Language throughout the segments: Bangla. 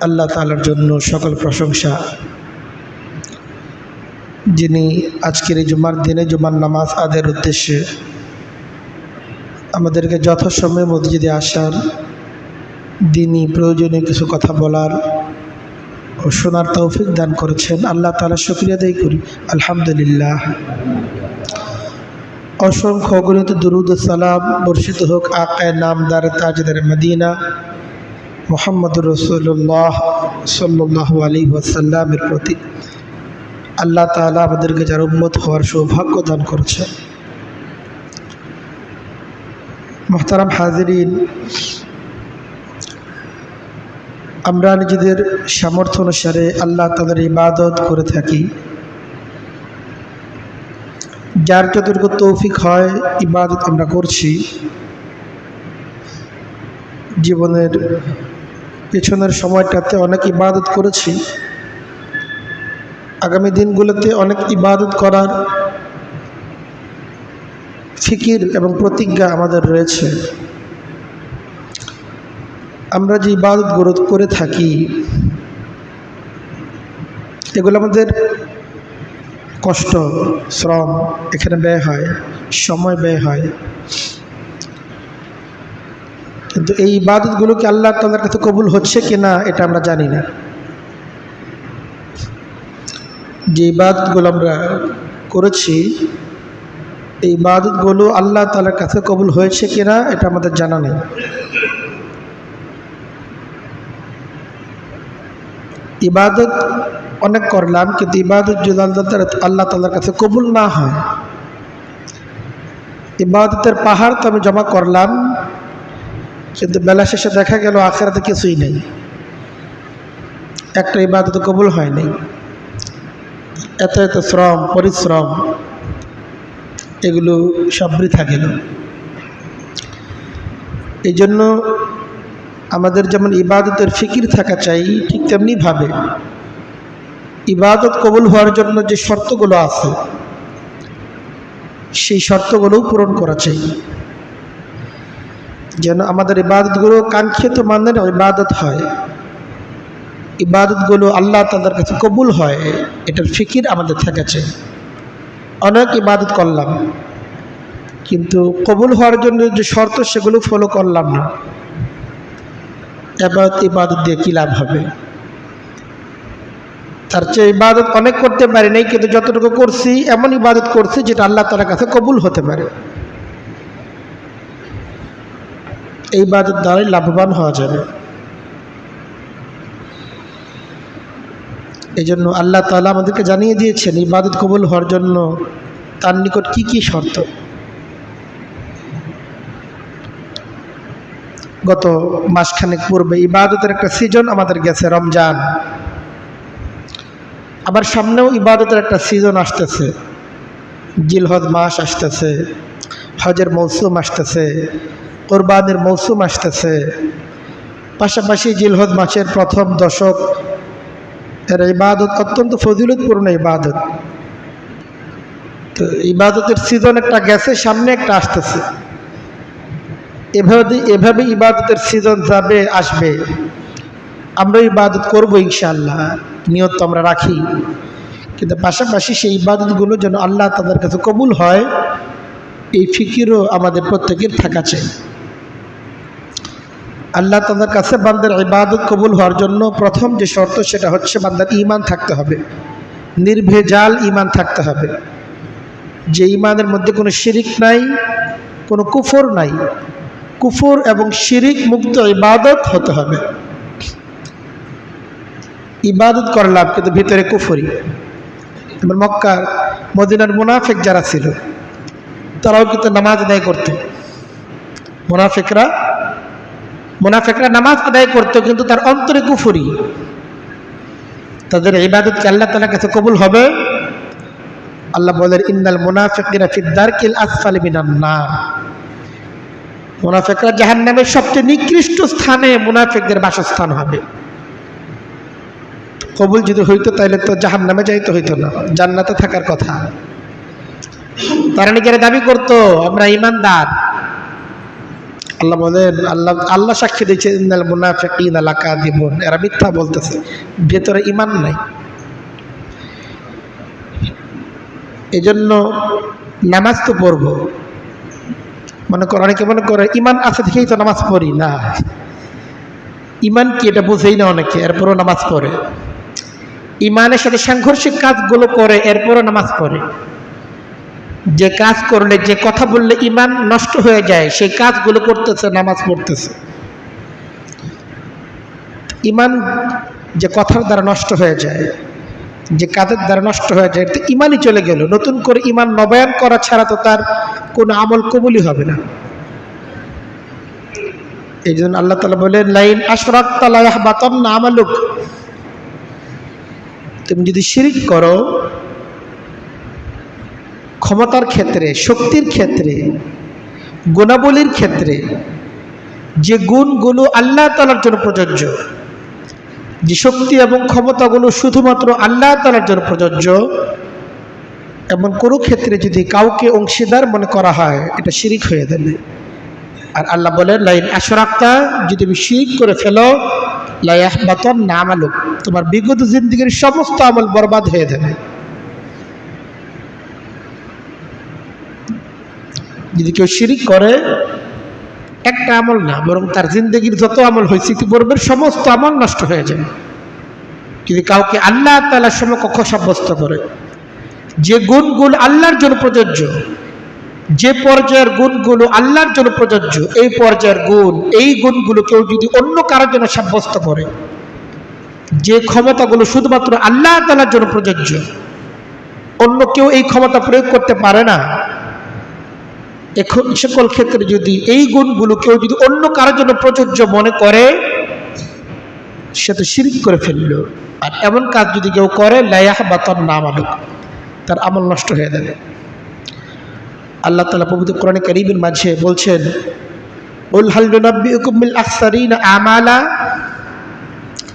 আল্লাহ তাআলার জন্য সকল প্রশংসা, যিনি আজকের এই জুমার দিনে জুমার নামাজ আদায়ের উদ্দেশ্যে আমাদেরকে যথাসময়ে মসজিদে আসার, দিনই প্রয়োজনীয় কিছু কথা বলার ও শোনার তৌফিক দান করেছেন। আল্লাহ তাআলা শুকরিয়া আদায় করি, আলহামদুলিল্লাহ। অসংখ্য অগণিত দুরূদ ও সালাম বর্ষিত হোক আকায়ে নামদার তাজদার মদিনা মুহাম্মদুর রাসূলুল্লাহ সাল্লাল্লাহু আলাইহি ওয়াসাল্লামের প্রতি। আল্লাহ তাআলা আমাদেরকে যার উম্মত হওয়ার সৌভাগ্য দান করেছেন। মুহতারাম হাজিরিন, আমরা নিজেদের সামর্থ্য অনুসারে আল্লাহ তাআলার ইবাদত করে থাকি। যার যতটুকু তৌফিক হয় ইবাদত আমরা করছি। জীবনের পেছনের সময়টাতে অনেক ইবাদত করেছি, আগামী দিনগুলোতে অনেক ইবাদত করার ফিকির এবং প্রতিজ্ঞা আমাদের রয়েছে। আমরা যে ইবাদতগুলো করে থাকি এগুলো আমাদের কষ্ট, শ্রম এখানে ব্যয় হয়, সময় ব্যয় হয়, কিন্তু এই ইবাদতগুলোকে আল্লাহ তাআলার কাছে কবুল হচ্ছে কিনা এটা আমরা জানি না। যে ইবাদতগুলো আমরা করেছি এই ইবাদতগুলো আল্লাহ তাআলার কাছে কবুল হয়েছে কিনা এটা আমাদের জানা নেই। ইবাদত অনেক করলাম, কিন্তু ইবাদত যদি আল্লাহ তাআলার কাছে কবুল না হয়, ইবাদতের পাহাড় তো আমি জমা করলাম, কিন্তু বেলা শেষে দেখা গেল আখিরাতে কিছুই নেই, একটা ইবাদত কবুল হয় নাই। এত এত শ্রম পরিশ্রম এগুলো সব বৃথা গেল। এই জন্য আমাদের যেমন ইবাদতের ফিকির থাকা চাই, ঠিক তেমনিভাবে ইবাদত কবুল হওয়ার জন্য যে শর্তগুলো আছে সেই শর্তগুলোও পূরণ করা চাই, যেন আমাদের ইবাদতগুলো কাঙ্ক্ষিত মানের ইবাদত হয়, ইবাদতগুলো আল্লাহ তাআলার কাছে কবুল হয়, এটার ফিকির আমাদের থাকা চাই। অনেক ইবাদত করলাম, কিন্তু কবুল হওয়ার জন্য যে শর্ত সেগুলো ফলো করলাম না, এবার ইবাদত দিয়ে কী লাভ হবে? তার চেয়ে ইবাদত অনেক করতে পারি নাই, কিন্তু যতটুকু করছি এমন ইবাদত করছি যেটা আল্লাহ তাআলার কাছে কবুল হতে পারে, এই ইবাদত দ্বারাই লাভবান হওয়া যাবে। এই জন্য আল্লাহ তাআলা আমাদেরকে জানিয়ে দিয়েছেন ইবাদত কবুল হওয়ার জন্য তার নিকট কি কি শর্ত। গত মাসখানেক পূর্বে ইবাদতের একটা সিজন আমাদের গেছে, রমজান। আবার সামনেও ইবাদতের একটা সিজন আসতেছে, জিলহজ মাস আসতেছে, হজের মৌসুম আসতেছে, কোরবানির মৌসুম আসতেছে। পাশাপাশি জিলহজ মাসের প্রথম দশক এর ইবাদত অত্যন্ত ফজিলতপূর্ণ ইবাদত। তো ইবাদতের সিজন একটা গেছে, সামনে একটা আসতেছে। এভাবে ইবাদতের সিজন যাবে আসবে, আমরা ইবাদত করব ইনশাআল্লাহ, নিয়ত তো আমরা রাখি, কিন্তু পাশাপাশি সেই ইবাদতগুলো যেন আল্লাহ তাআলার কাছে কবুল হয় এই ফিকিরও আমাদের প্রত্যেকের থাকা চাই। আল্লাহ তাআলার কাছে বান্দার ইবাদত কবুল হওয়ার জন্য প্রথম যে শর্ত সেটা হচ্ছে বান্দার ঈমান থাকতে হবে, নির্ভেজাল ঈমান থাকতে হবে, যে ঈমানের মধ্যে কোনো শিরিক নাই, কোনো কুফর নাই। কুফর এবং শিরিক মুক্ত ইবাদত হতে হবে। ইবাদত করলাম কিন্তু ভিতরে কুফরি। এবার মক্কার মদিনার মুনাফিক যারা ছিল তারাও কিন্তু নামাজ আদায় করত, মুনাফিকরা নামাজ আদায় করত, কিন্তু তার অন্তরে কুফরি। তাদের ইবাদত কি আল্লাহ তাআলার কাছে কবুল হবে? আল্লাহ বলেন ইন্নাল মুনাফিকিনা ফিদ দারকিল আসফালি মিনান নার। মুনাফিকরা জাহান্নামের সবচেয়ে নিকৃষ্ট স্থানে মুনাফিকদের বাসস্থান হবে। কবুল যদি হইতো তাহলে তো জাহান্নামে যাইতে হইতো না, জান্নাতে থাকার কথা। তারা নিজেরা দাবি করতো আমরা ঈমানদার, আল্লাহ বলেন, আল্লাহ সাক্ষী দিয়েছে, ইন্নাল মুনাফিকিনা লাকাযিবুন, এরা মিথ্যা বলতেছে, ভেতরে ঈমান নাই। এজন্য নামাজ তো পড়বো, অনেকে মনে করে ঈমান আছে দেখেই তো নামাজ পড়ি না। ঈমান কি এটা বুঝেই না অনেকে, এরপরও নামাজ পড়ে। ঈমানের সাথে সাংঘর্ষিক কাজগুলো করে, এরপরও নামাজ পড়ে। যে কাজ করলে, যে কথা বললে ঈমান নষ্ট হয়ে যায়, সেই কাজগুলো করতেছে, নামাজ পড়তেছে। ঈমান যে কথার দ্বারা নষ্ট হয়ে যায়, যে কাজের দ্বারা নষ্ট হয়ে যায়, তো ঈমানই চলে গেল। নতুন করে ঈমান নবায়ন করা ছাড়া তো তার কোনো আমল কবুলই হবে না। এই জন্য আল্লাহ তাআলা বলেন, লাইন আশরাকতা লা ইয়াহবাতান্না আমালুক, তুমি যদি শিরিক করো, ক্ষমতার ক্ষেত্রে, শক্তির ক্ষেত্রে, গুণাবলীর ক্ষেত্রে, যে গুণগুলো আল্লাহ তাআলার জন্য প্রযোজ্য, যে শক্তি এবং ক্ষমতাগুলো শুধুমাত্র আল্লাহ তাআলার জন্য প্রযোজ্য, এমন কোনো ক্ষেত্রে যদি কাউকে অংশীদার মনে করা হয়, এটা শিরিক হয়ে যাবে। আর আল্লাহ বলেন, লাইন আশরাকতা, যদি তুমি শিরিক করে ফেলো, লা ইয়াহবাতান্না আমালুক, তোমার বিগত জিন্দেগীর সমস্ত আমল বরবাদ হয়ে যাবে। যদি কেউ শিরিক করে, একটা আমল না, বরং তার জিন্দেগির যত আমল হয়েছে ইতিপূর্বের সমস্ত আমল নষ্ট হয়ে যায়। যদি কাউকে আল্লাহ তাআলার সমকক্ষ সাব্যস্ত করে, যে গুণগুলো আল্লাহর জন্য প্রযোজ্য, যে পর্যায়ের গুণগুলো আল্লাহর জন্য প্রযোজ্য, এই পর্যায়ের গুণ, এই গুণগুলো কেউ যদি অন্য কারোর জন্য সাব্যস্ত করে, যে ক্ষমতাগুলো শুধুমাত্র আল্লাহ তাআলার জন্য প্রযোজ্য, অন্য কেউ এই ক্ষমতা প্রয়োগ করতে পারে না, এখন সকল ক্ষেত্রে যদি এই গুণগুলো কেউ যদি অন্য কারোর জন্য প্রযোজ্য মনে করে, সে তো শিরক করে ফেলল। আর এমন কাজ যদি কেউ করে, লা ইয়াহবাতান্না আমালুক, তার আমল নষ্ট হয়ে যাবে। আল্লাহ তাআলা পবিত্র কোরআনে কারীমের মাঝে বলছেন, কুল হাল নুনাব্বিউকুম বিল আখসারিনা আমালা,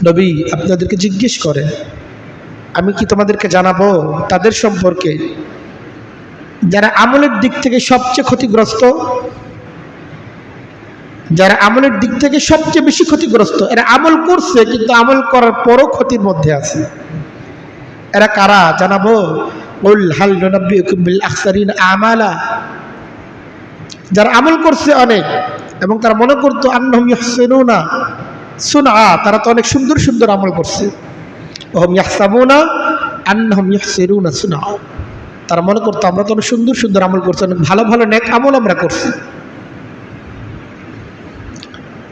নবী আপনাদেরকে জিজ্ঞেস করেন, আমি কি তোমাদেরকে জানাবো তাদের সম্পর্কে যারা আমলের দিক থেকে সবচেয়ে ক্ষতিগ্রস্ত, যারা আমলের দিক থেকে সবচেয়ে বেশি ক্ষতিগ্রস্ত। এরা আমল করছে কিন্তু আমল করার পরও ক্ষতির মধ্যে আছে। এরা কারা জানাবো? কুল হাল নুনাব্বিউকুম বিল আখসারিনা আমালা, যারা আমল করছে অনেক এবং তারা মনে করতো আন্নাহুম ইহসিনুনা সুনআ, তারা তো অনেক সুন্দর সুন্দর আমল করছে। ওহুম ইয়াহসাবুনা আন্নাহুম ইহসিনুনা সুনআ, তারা মনে করতো আমরা তো অনেক সুন্দর সুন্দর আমল করছি, অনেক ভালো ভালো নেক আমল আমরা করছি।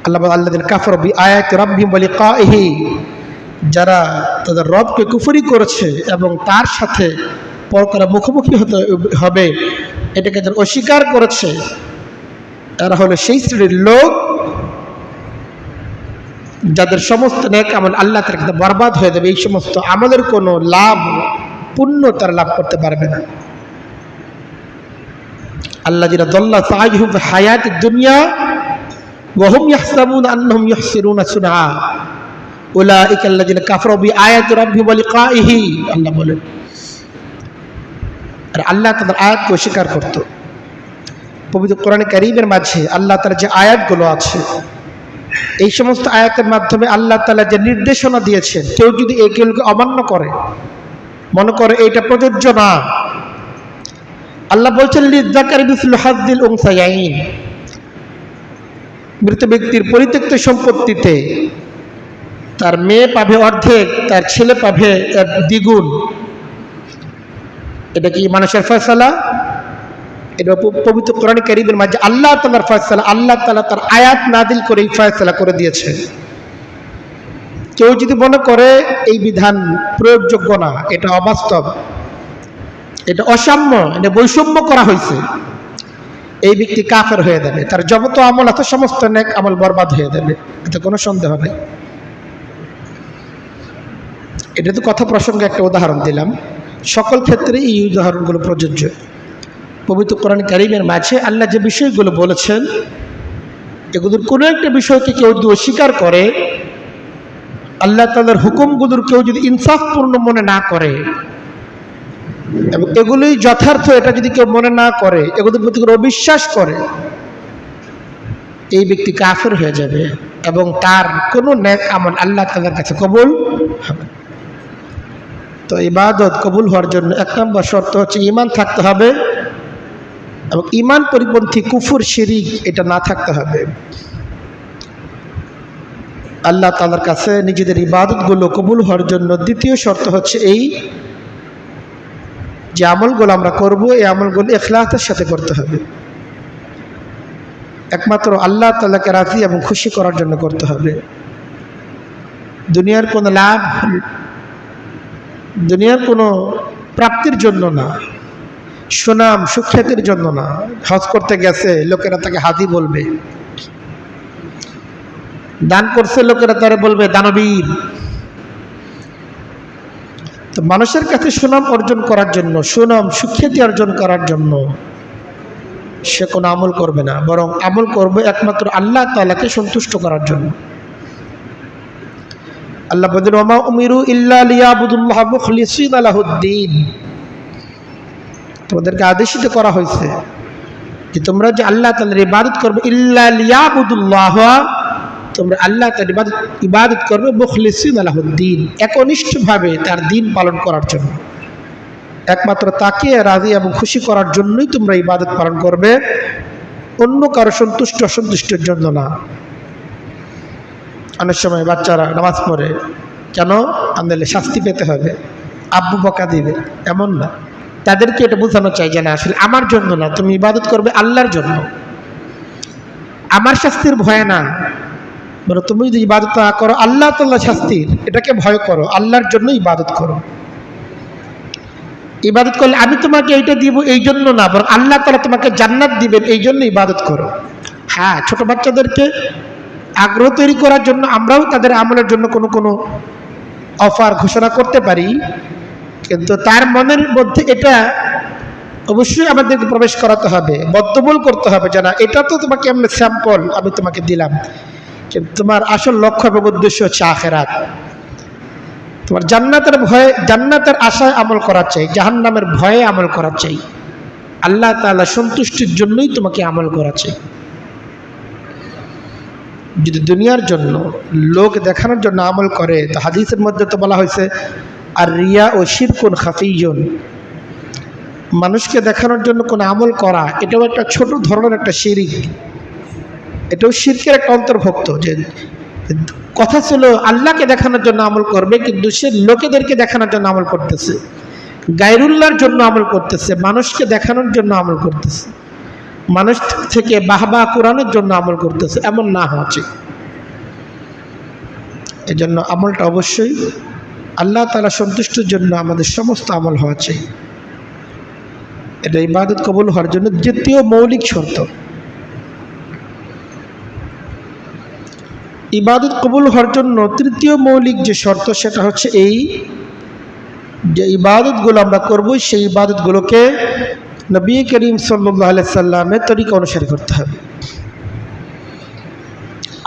আল্লাহ আল্লাযীনা কাফারু বিআয়াতি রাব্বিহিম ওয়া লিকাইহি, যারা তাদের রবকে কুফরি করেছে এবং তার সাথে পরকালে মুখোমুখি হতে হবে, এটাকে যারা অস্বীকার করেছে, এরা হলো সেই শ্রেণীর লোক যাদের সমস্ত নেক আমল আল্লাহ তাআলা একদম বরবাদ হয়ে যাবে। এই সমস্ত আমলের কোনো লাভ, পুণ্য তারা লাভ করতে পারবে না। আল্লাযীনা দাল্লা সাইয়ুহুম ফি হায়াতিদ দুনিয়া ওয়া হুম ইয়াহসাবুনা আন্নাহুম ইহসিনুনা সুনআ উলাইকা আল্লাযীনা কাফারু বিআয়াতি রাব্বিহিম ওয়া লিকাইহি। আল্লাহ বলেন, আর আল্লাহ তাদের আয়াতকে অস্বীকার করত। পবিত্র কোরআনে কারীমের মাঝে আল্লাহ তাআলার যে আয়াতগুলো আছে, এই সমস্ত আয়াতের মাধ্যমে আল্লাহ তাআলা যে নির্দেশনা দিয়েছেন, কেউ যদি এগুলোকে অমান্য করে, মনে করে এটা প্রযোজ্য না, আল্লাহ বলছেন লিযযাকারি মিসলু হাজ্জিল উনসায়াইন, মৃত ব্যক্তির পরিত্যক্ত সম্পত্তিতে তার মেয়ে পাবে অর্ধেক, তার ছেলে পাবে দ্বিগুণ। এটা কি মানুষের ফয়সালা? এটা পবিত্র কোরআন কারীমের মাঝে আল্লাহ তাআলার ফয়সালা। আল্লাহ তাআলা তার আয়াত নাযিল করে এই ফয়সালা করে দিয়েছে। কেউ যদি মনে করে এই বিধান প্রয়োগযোগ্য না, এটা অবাস্তব, এটা অসাম্য, এটা বৈষম্য করা হয়েছে, এই ব্যক্তি কাফের হয়ে যাবে। তার যত আমল আছে সমস্ত নেক আমল বরবাদ হয়ে যাবে, এতে কোনো সন্দেহ নেই। এটা তো কথা প্রসঙ্গে একটা উদাহরণ দিলাম, সকল ক্ষেত্রেই এই উদাহরণগুলো প্রযোজ্য। পবিত্র কোরআন কারীমের মাঝে আল্লাহ যে বিষয়গুলো বলেছেন, এগুলোর কোনো একটা বিষয়কে কেউ যদি অস্বীকার করে, আল্লাহ তাআলার হুকুমগুলোর কেউ যদি ইনসাফপূর্ণ মনে না করে এবং এগুলোই যথার্থ এটা যদি কেউ মনে না করে, এগুলোর প্রতি কোনো অবিশ্বাস করে, এই ব্যক্তি কাফের হয়ে যাবে এবং তার কোনো নেক আমল আল্লাহ তাআলার কাছে কবুল হবে। তো ইবাদত কবুল হওয়ার জন্য 1 নম্বর শর্ত হচ্ছে ঈমান থাকতে হবে এবং ঈমান পরিপন্থী কুফর শিরিক এটা না থাকতে হবে। আল্লাহ তাআলার কাছে নিজেদের ইবাদতগুলো কবুল হওয়ার জন্য দ্বিতীয় শর্ত হচ্ছে এই যে আমলগুলো আমরা করব এই আমলগুলো ইখলাসের সাথে করতে হবে, একমাত্র আল্লাহ তাআলাকে রাজি এবং খুশি করার জন্য করতে হবে। দুনিয়ার কোনো লাভ, দুনিয়ার কোনো প্রাপ্তির জন্য না, সুনাম সুখ্যাতির জন্য না। হজ করতে গেছে লোকেরা তাকে হাজি বলবে, দান করছে লোকেরা তারে বলবে দানবীর। তো মানুষের কাছে সুনাম অর্জন করার জন্য, সুনাম সুখ্যাতি অর্জন করার জন্য সে কোনো আমল করবে না, বরং আমল করবে একমাত্র আল্লাহ তাআলাকে সন্তুষ্ট করার জন্য। আল্লাহ বলেন ওয়া মা উমিরু ইল্লা লিয়াবুদুল্লাহ মুখলিসিনা লাহুদ্দিন, তোমাদেরকে আদেশিত করা হয়েছে যে তোমরা যে আল্লাহ তাআলার ইবাদত করবে, ইল্লা লিয়াবুদুল্লাহ, তোমরা আল্লাহ তাআলার ইবাদত করবে মুখলিসিনা লাহুদ্দিন, একনিষ্ঠভাবে তার দ্বীন পালন করার জন্য। একমাত্র তাকে রাজি এবং খুশি করার জন্যই তোমরা ইবাদত পালন করবে, অন্য কারো সন্তুষ্ট অসন্তুষ্টের জন্য না। অনেক সময় বাচ্চারা নামাজ পড়ে কেন আনলে শাস্তি পেতে হবে, আব্বু বকা দিবে, এমন না। তাদেরকে এটা বোঝানো চাই যে না, আসলে আমার জন্য না, তুমি ইবাদত করবে আল্লাহর জন্য, আমার শাস্তির ভয় না। বলো তুমি যদি ইবাদত না করো আল্লাহ তাআলা শাস্তির, এটাকে ভয় করো, আল্লাহর জন্য ইবাদত করো। ইবাদত করলে আমি তোমাকে এইটা দিব এই জন্য না, বরং আল্লাহ তাআলা তোমাকে জান্নাত দিবেন এই জন্য ইবাদত করো। হ্যাঁ, ছোট বাচ্চাদেরকে আগ্রহ তৈরি করার জন্য আমরাও তাদের আমলের জন্য কোনো অফার ঘোষণা করতে পারি, কিন্তু তার মনের মধ্যে এটা অবশ্যই আমাদেরকে প্রবেশ করাতে হবে, বদ্ধমূল করতে হবে যে না, এটা তো তোমাকে এমনি স্যাম্পল আমি তোমাকে দিলাম, কিন্তু তোমার আসল লক্ষ্য এবং উদ্দেশ্য হচ্ছে আখিরাত। তোমার জান্নাতের ভয়ে, জান্নাতের আশায় আমল করা চাই, জাহান্নামের ভয়ে আমল করা চাই, আল্লাহ তাআলা সন্তুষ্টির জন্যই তোমাকে আমল করা চাই। যদি দুনিয়ার জন্য, লোক দেখানোর জন্য আমল করে, তো হাদিসের মধ্যে তো বলা হয়েছে আর রিয়া ও শিরকুন খাফিয়ুন, মানুষকে দেখানোর জন্য কোনো আমল করা এটাও একটা ছোট ধরনের একটা শিরিক, এটাও শিরকের একটা অন্তর্ভুক্ত। যে কথা ছিল আল্লাহকে দেখানোর জন্য আমল করবে, কিন্তু সে লোকেদেরকে দেখানোর জন্য আমল করতেছে, গায়রুল্লাহর জন্য আমল করতেছে, মানুষকে দেখানোর জন্য আমল করতেছে, মানুষ থেকে বাহবা কোরআনের জন্য আমল করতেছে, এমন না হওয়া উচিত। এজন্য আমলটা অবশ্যই আল্লাহ তাআলা সন্তুষ্টির জন্য আমাদের সমস্ত আমল হওয়া চাই। এটা ইবাদত কবুল হওয়ার জন্য দ্বিতীয় মৌলিক শর্ত। ইবাদত কবুল হওয়ার জন্য তৃতীয় মৌলিক যে শর্ত সেটা হচ্ছে এই যে ইবাদতগুলো আমরা করব সেই ইবাদতগুলোকে নবী করিম সাল্লাল্লাহু আলাইহি সাল্লামের তরিকা অনুসারে করতে হবে।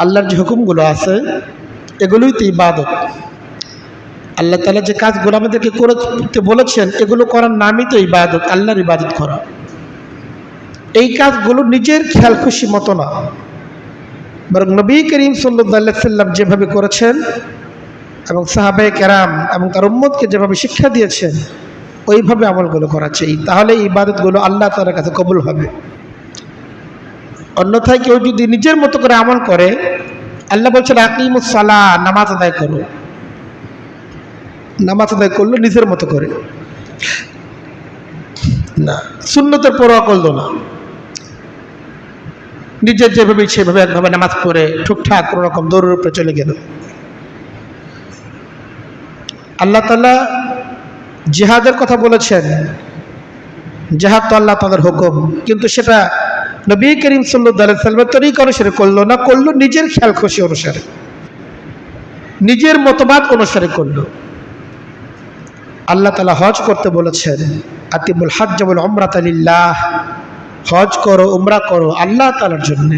আল্লাহর যে হুকুমগুলো আছে এগুলোই তো ইবাদত। আল্লাহ তাআলা যে কাজগুলো আমাদেরকে করতে বলেছেন এগুলো করার নামই তো ইবাদত, আল্লাহর ইবাদত করা। এই কাজগুলো নিজের খেয়াল খুশি মতো না, বরং নবী করিম সাল্লাল্লাহু আলাইহি সাল্লাম যেভাবে করেছেন এবং সাহাবায়ে কেরাম এবং তার উম্মতকে যেভাবে শিক্ষা দিয়েছেন ওইভাবে আমলগুলো করা চাই, তাহলে ইবাদতগুলো আল্লাহ তাআলার কাছে কবুল হবে। অন্যথায় কেউ যদি নিজের মতো করে আমল করে, আল্লাহ বলছেন আকিমুস সালাহ, নামাজ আদায় করো, নামাজ আদায় করলো নিজের মতো করে না, সুন্নতের পরোয়া করলো না, নিজের যেভাবে সেভাবে একভাবে নামাজ পড়ে ঠিকঠাক কোনো রকম দৌড়ের উপরে চলে গেল। আল্লাহ তাআলা জিহাদের কথা বলেছেন, জিহাদ তো আল্লাহ তাআলার হুকুম, কিন্তু সেটা নবী করিম সাল্লাল্লাহু আলাইহি সাল্লামের তরিকা অনুসারে করলো না, করলো নিজের খেয়াল খুশি অনুসারে, নিজের মতবাদ অনুসারে করলো। আল্লাহ তাআলা হজ করতে বলেছেন, আতিমুল হজ্জ ওয়াল উমরাতা লিল্লাহ, হজ করো উমরা করো আল্লাহ তাআলার জন্য,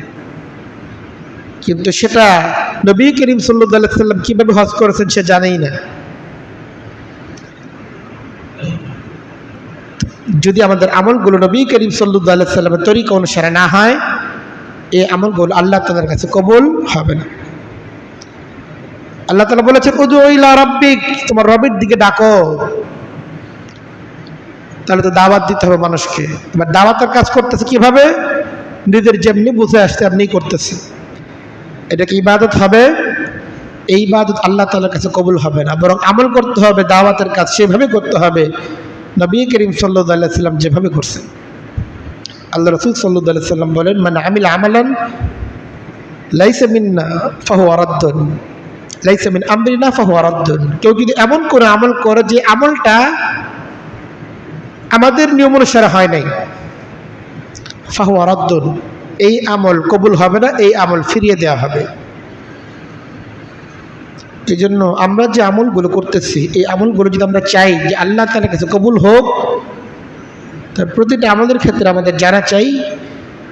কিন্তু সেটা নবী করিম সাল্লাল্লাহু আলাইহি সাল্লাম কিভাবে হজ করেছেন সে জানেই না। যদি আমাদের আমলগুলো নবী করিম সাল্লাল্লাহু আলাইহি সাল্লামের তরিকা অনুসারে না হয় এই আমলগুলো আল্লাহ তাআলার কাছে কবুল হবে না। আল্লাহ তাআলা বলেছেন উদু ইলা রাব্বিক, তোমার রবের দিকে ডাকো। তাহলে তো দাওয়াত দিতে হবে মানুষকে। এবার দাওয়াতের কাজ করতেছে কিভাবে? নিজের যেমনি বুঝে আসতে আপনি করতেছে, এটা কি ইবাদত হবে? এই ইবাদত আল্লাহ তাআলার কাছে কবুল হবে না, বরং আমল করতে হবে, দাওয়াতের কাজ সেভাবে করতে হবে নবী করিম সাল্লাল্লাহু আলাইহি ওয়াসাল্লাম যেভাবে করছেন। আল্লাহ রাসূল সাল্লাল্লাহু আলাইহি ওয়াসাল্লাম বলেন মান আমিলা আমালান লাইসা মিন্না ফাহুয়া রাদ্দুন লাইসা মিন আমরিনা ফাহুয়া রাদ্দুন। কেউ যদি এমন করে আমল করে যে আমলটা আমাদের নিয়ম অনুসারে হয় নাই, ফাহুয়া রাদ্দুন, এই আমল কবুল হবে না, এই আমল ফিরিয়ে দেওয়া হবে। এই জন্য আমরা যে আমলগুলো করতেছি, এই আমলগুলো যদি আমরা চাই যে আল্লাহ তাআলার কাছে কবুল হোক, তার প্রতিটা আমলের ক্ষেত্রে আমাদের জানা চাই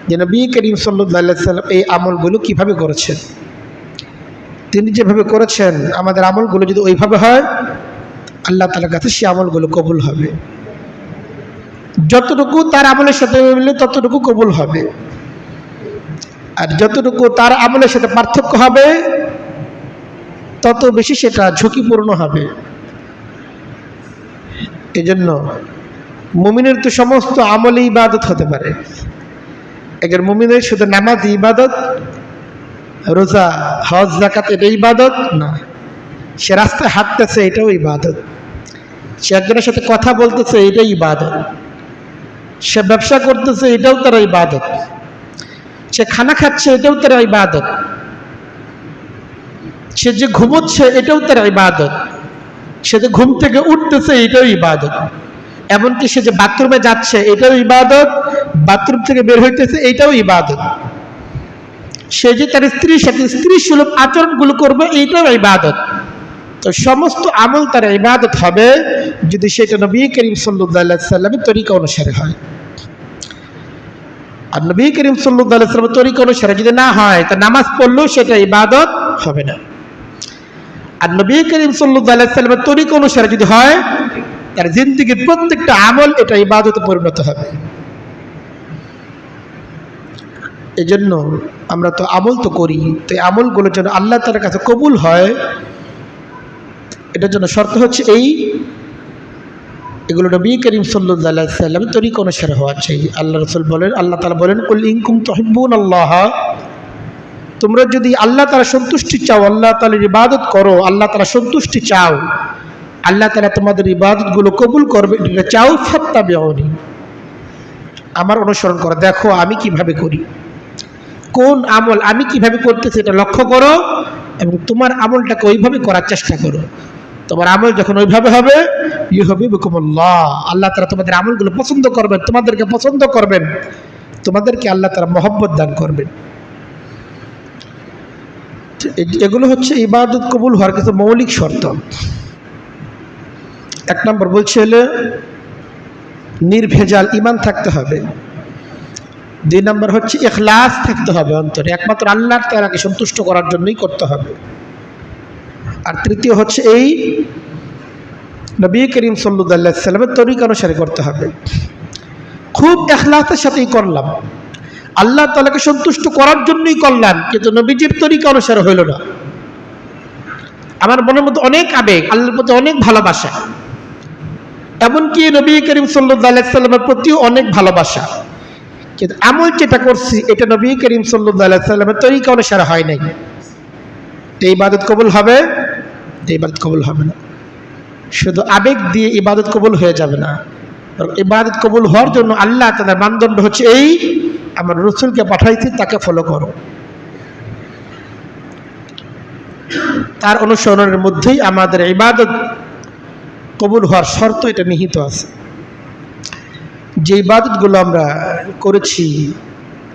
যে নবী করিম সাল্লাল্লাহু আলাইহি ওয়াসাল্লাম এই আমলগুলো কিভাবে করেছেন। তিনি যেভাবে করেছেন আমাদের আমলগুলো যদি ওইভাবে হয়, আল্লাহ তাআলার কাছে সেই আমলগুলো কবুল হবে। যতটুকু তার আমলের সাথে মিলে ততটুকু কবুল হবে, আর যতটুকু তার আমলের সাথে পার্থক্য হবে তত বেশি সেটা ঝুঁকিপূর্ণ হবে। এই জন্য মুমিনের তো সমস্ত আমলই ইবাদত হতে পারে। একজন মুমিনের শুধু নামাজ ইবাদত, রোজা, হজ, যাকাত এটা ইবাদত না। সে রাস্তায় হাঁটতেছে এটাও ইবাদত, সে একজনের সাথে কথা বলতেছে এটাই ইবাদত, সে ব্যবসা করতেছে এটাও তার ইবাদত, সে খানা খাচ্ছে এটাও তার ইবাদত, সে যে ঘুমোচ্ছে এটাও তার ইবাদত, সে যে ঘুম থেকে উঠতেছে এটাও ইবাদত, এমনকি সে যে বাথরুমে যাচ্ছে এটাও ইবাদত, বাথরুম থেকে বের হইতেছে এটাও ইবাদত, সে যে তার স্ত্রীর সাথে স্ত্রী সুলভ আচরণগুলো করবে এইটাও ইবাদত। তো সমস্ত আমল তার ইবাদত হবে যদি সেটা নবী করিম সাল্লাল্লাহু আলাইহি ওয়াসাল্লামের তরিকা অনুসারে হয়। আর নবী করিম সাল্লাল্লাহু আলাইহি ওয়াসাল্লামের তরিকা অনুসারে যদি না হয়, তা নামাজ পড়লেও সেটা ইবাদত হবে না। আর নবী করিম সাল্লাল্লাহু আলাইহি ওয়াসাল্লামের তরিকা অনুসারে যদি হয়, তার জিন্দেগির প্রত্যেকটা আমল এটা ইবাদতে পরিণত হবে। এই জন্য আমরা তো আমল তো করি, তো এই আমলগুলো যেন আল্লাহ তাআলার কাছে কবুল হয়, এটার জন্য শর্ত হচ্ছে এগুলো নবী করিম সাল্লাল্লাহু আলাইহি ওয়াসাল্লামের তরিকা অনুসারে হওয়া চাই। আল্লাহ রাসূল বলেন, আল্লাহ তাআলা বলেন কুল ইন কুনতুম তুহিব্বুনাল্লাহ, তোমরা যদি আল্লাহ তাআলা সন্তুষ্টি চাও, আল্লাহ তাআলার ইবাদত করো, আল্লাহ তাআলা সন্তুষ্টি চাও, আল্লাহ তাআলা তোমাদের ইবাদতগুলো কবুল করবে এটা চাও, ফাত্তাবিউনি, আমার অনুসরণ করো, দেখো আমি কিভাবে করি, কোন আমল আমি কিভাবে করতেছি এটা লক্ষ্য করো এবং তোমার আমলটাকে ওইভাবে করার চেষ্টা করো। তোমার আমল যখন ওইভাবে হবে, ইউহিব্বুকুমুল্লাহ, আল্লাহ তাআলা তোমাদের আমলগুলো পছন্দ করবেন, তোমাদেরকে পছন্দ করবেন, তোমাদেরকে আল্লাহ তাআলা মহব্বত দান করবেন। এগুলো হচ্ছে ইবাদত কবুল হওয়ার কিছু মৌলিক শর্ত। এক নম্বর বলছে হলে নির্ভেজাল ঈমান থাকতে হবে। দুই নম্বর হচ্ছে ইখলাস থাকতে হবে অন্তরে, একমাত্র আল্লাহ তাআলাকে সন্তুষ্ট করার জন্যই করতে হবে। আর তৃতীয় হচ্ছে এই নবী করিম সাল্লাল্লাহু আলাইহি ওয়াসাল্লামের তরিকা অনুসারে করতে হবে। খুব ইখলাসের সাথেই করলাম, আল্লাহ তাআলাকে সন্তুষ্ট করার জন্যই করলাম, কিন্তু নবীজির তরিকা অনুসারে হইল না। আমার মনের মধ্যে অনেক আবেগ, আল্লাহর প্রতি অনেক ভালোবাসা, এমনকি নবী করিম সাল্লাল্লাহু আলাইহি ওয়াসাল্লামের প্রতিও অনেক ভালোবাসা, কিন্তু আমল যেটা করছি এটা নবী করিম সাল্লাল্লাহু আলাইহি ওয়াসাল্লামের তরিকা অনুসারে হয় নাই, এই ইবাদত কবুল হবে? এই ইবাদত কবুল হবে না। শুধু আবেগ দিয়ে ইবাদত কবুল হয়ে যাবে না, ইবাদত কবুল হওয়ার জন্য আল্লাহ তাআলার মানদণ্ড হচ্ছে এই, আমার রাসূলকে পাঠাইছি তাকে ফলো করো, তার অনুসরণের মধ্যেই আমাদের ইবাদত কবুল হওয়ার শর্ত এটা নিহিত আছে। যে ইবাদতগুলো আমরা করেছি,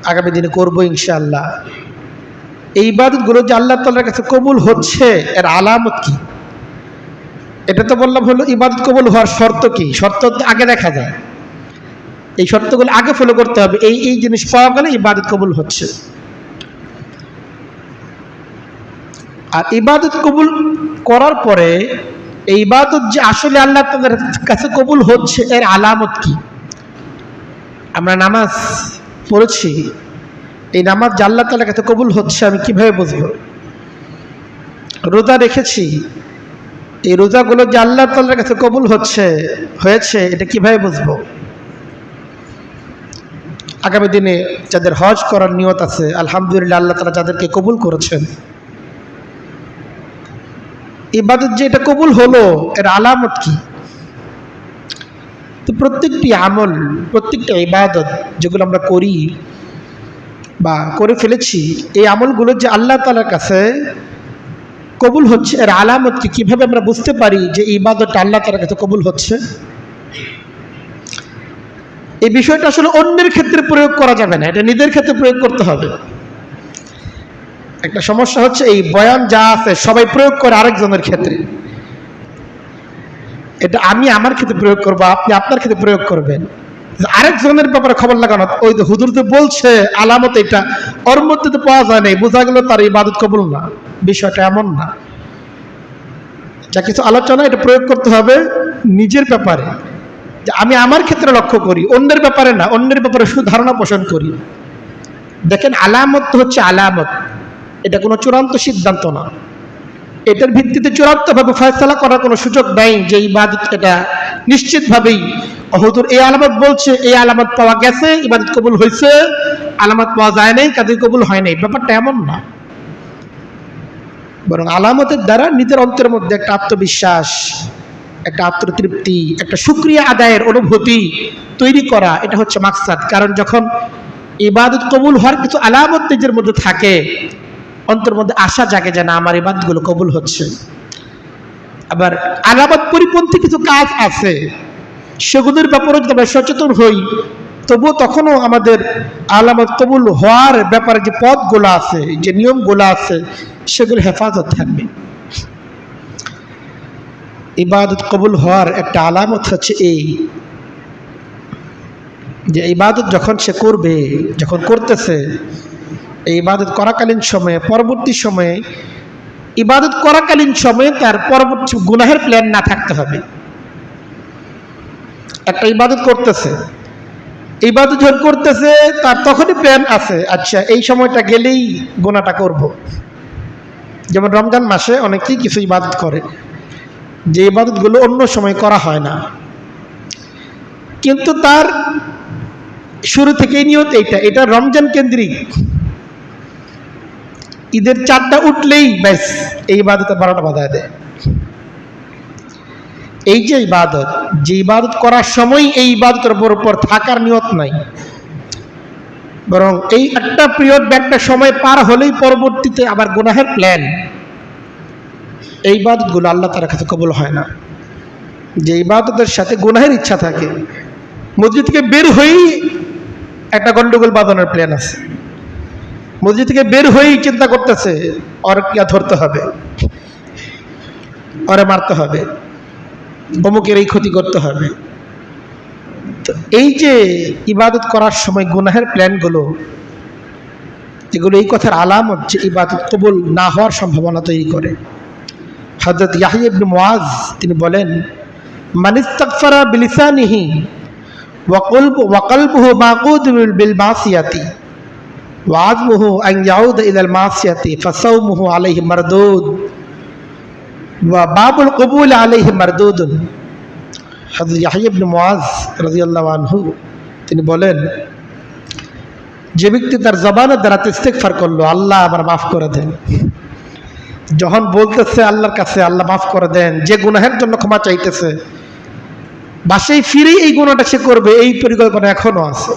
আগামী দিনে করবো ইনশাআল্লাহ, এই ইবাদতগুলো যে আল্লাহ তাআলার কাছে কবুল হচ্ছে এর আলামত কি? এটা তো বললাম হলো ইবাদত কবুল হওয়ার শর্ত কি, শর্ত আগে দেখা যায়, এই শর্তগুলো আগে ফলো করতে হবে, এই জিনিস পাওয়া গেলে ইবাদত কবুল হচ্ছে। আর ইবাদত কবুল করার পরে এই ইবাদত যে আসলে আল্লাহ তাআলার কাছে কবুল হচ্ছে এর আলামত কি? আমরা নামাজ পড়েছি, এই নামাজ যে আল্লাহ তাআলার কাছে কবুল হচ্ছে আমি কিভাবে বুঝবো? রোজা রেখেছি, এই রোজাগুলো যে আল্লাহ তাআলার কাছে কবুল হয়েছে এটা কিভাবে বুঝবো? আগামী দিনে যাদের হজ করার নিয়ত আছে, আলহামদুলিল্লাহ আল্লাহ তাআলা যাদেরকে কবুল করেছেন, ইবাদত যে এটা কবুল হলো এর আলামত কি? তো প্রত্যেকটি আমল, প্রত্যেকটা ইবাদত যেগুলো আমরা করি বা করে ফেলেছি, এই আমলগুলো যে আল্লাহ তাআলার কাছে কবুল হচ্ছে এর আলামত কি? কিভাবে আমরা বুঝতে পারি যে ইবাদতটা আল্লাহ তাআলার কাছে কবুল হচ্ছে? এই বিষয়টা আসলে অন্যের ক্ষেত্রে প্রয়োগ করা যাবে না, এটা নিজের ক্ষেত্রে প্রয়োগ করতে হবে। একটা সমস্যা হচ্ছে এই বয়ান যা আছে সবাই প্রয়োগ করে আরেকজনের ক্ষেত্রে, এটা আমি আমার ক্ষেত্রে প্রয়োগ করবো, আপনি আপনার ক্ষেত্রে প্রয়োগ করবেন। আরেকজনের ব্যাপারে খবর লাগানো, ওই যে হুজুর তো বলছে আলামত এটা, ওর মধ্যে তো পাওয়া যায় নাই, বোঝা গেল তার ইবাদত কবুল না। বিষয়টা এমন না। যা কিছু আলোচনা এটা প্রয়োগ করতে হবে নিজের ব্যাপারে, যে আমি আমার ক্ষেত্রে লক্ষ্য করি, অন্যের ব্যাপারে না। অন্যের ব্যাপারে শুধু ধারণা পোষণ করি। দেখেন, আলামত তো হচ্ছে আলামত, এটা কোনো চূড়ান্ত সিদ্ধান্ত না। এটার ভিত্তিতে চূড়ান্তভাবে ফয়সালা করার কোনো সুযোগ নেই যে ইবাদত এটা নিশ্চিতভাবেই হুজুর এই আলামত বলছে, এই আলামত পাওয়া গেছে, ইবাদত কবুল হয়েছে, আলামত পাওয়া যায় নাই, কাদের কবুল হয় নাই। ব্যাপারটা এমন না। বরং আলামতের দ্বারা নিজের অন্তরের মধ্যে একটা আত্মবিশ্বাস, একটা আত্মতৃপ্তি, একটা শুকরিয়া আদায়ের অনুভূতি তৈরি করা, এটা হচ্ছে মাকসাদ। কারণ যখন ইবাদত কবুল হওয়ার কিছু আলামত নিজের মধ্যে থাকে, অন্তরের মধ্যে আশা জাগে যে না, আমার ইবাদতগুলো কবুল হচ্ছে। আবার আলামত পরিপন্থী কিছু কাজ আছে, সেগুলোর ব্যাপারে যদি আমরা সচেতন হই, তবুও তখনও আমাদের আলামত কবুল হওয়ার ব্যাপারে যে পথগুলো আছে, যে নিয়মগুলো আছে, সেগুলো হেফাজত থাকবে। ইবাদত কবুল হওয়ার একটা আলামত হচ্ছে এই যে ইবাদত যখন সে করবে, যখন করতেছে, এই ইবাদত করাকালীন সময়ে, পরবর্তী সময়ে, ইবাদত করাকালীন সময়ে তার পরবর্তী গুনাহের প্ল্যান না থাকতে হবে। একটা ইবাদত করতেছে, ইবাদত যখন করতেছে তার তখনই প্ল্যান আছে, আচ্ছা এই সময়টা গেলেই গুনাহটা করব। যেমন রমজান মাসে অনেকেই কিছু ইবাদত করে, যে ইবাদতগুলো অন্য সময় করা হয় না, কিন্তু তার শুরু থেকেই নিয়ত এটা রমজান কেন্দ্রিক। ঈদের চাঁদটা উঠলেই ব্যাস এই ইবাদতে 12টা বাজায় দেয়। এই যে ইবাদত, যে ইবাদত করার সময় এই ইবাদতের উপর থাকার নিয়ত নাই, বরং এই একটা পিরিয়ড বা একটা সময় পার হলেই পরবর্তীতে আবার গুনাহের প্ল্যান, এই ইবাদতগুলো আল্লাহ তাআলার কাছে কবুল হয় না। যে ইবাদতের সাথে গুনাহের ইচ্ছা থাকে, মসজিদ থেকে বের হয়েই একটা গন্ডগোল বাঁধানোর প্ল্যান আছে, মসজিদ থেকে বের হয়েই চিন্তা করতেছে ওর কি ধরতে হবে, ওরে মারতে হবে, অমুকের এই ক্ষতি করতে হবে। তো এই যে ইবাদত করার সময় গুনাহের প্ল্যানগুলো, এগুলো এই কথার আলামত যে ইবাদত কবুল না হওয়ার সম্ভাবনা তৈরি করে। হযরত ইয়াহইয়া ইবনে মুআজ তিনি বলেন, মান ইস্তাগফারা বিলিসানিহি ওয়া কলবুহু মাকুদুন বিল মাসিয়াতি ওয়া আযমুহু আন ইয়াউদা ইলাল মাসিয়াতি ফাসাওমুহু আলাইহি মারদুদ ওয়া বাবুল কবুল আলাইহি মারদুদুন। হযরত ইয়াহইয়া ইবনে মুআজ রাদিয়াল্লাহু আনহু তিনি বলেন, যে ব্যক্তি তার জবানের দ্বারা ইস্তেগফার করলো, আল্লাহ আমার মাফ করে দেন, যখন বলতেছে আল্লাহর কাছে আল্লাহ মাফ করে দেন, যে গুনাহের জন্য ক্ষমা চাইতেছে, বাসায় ফিরে এই গুনাহটা সে করবে, এই পরিকল্পনা এখনো আছে।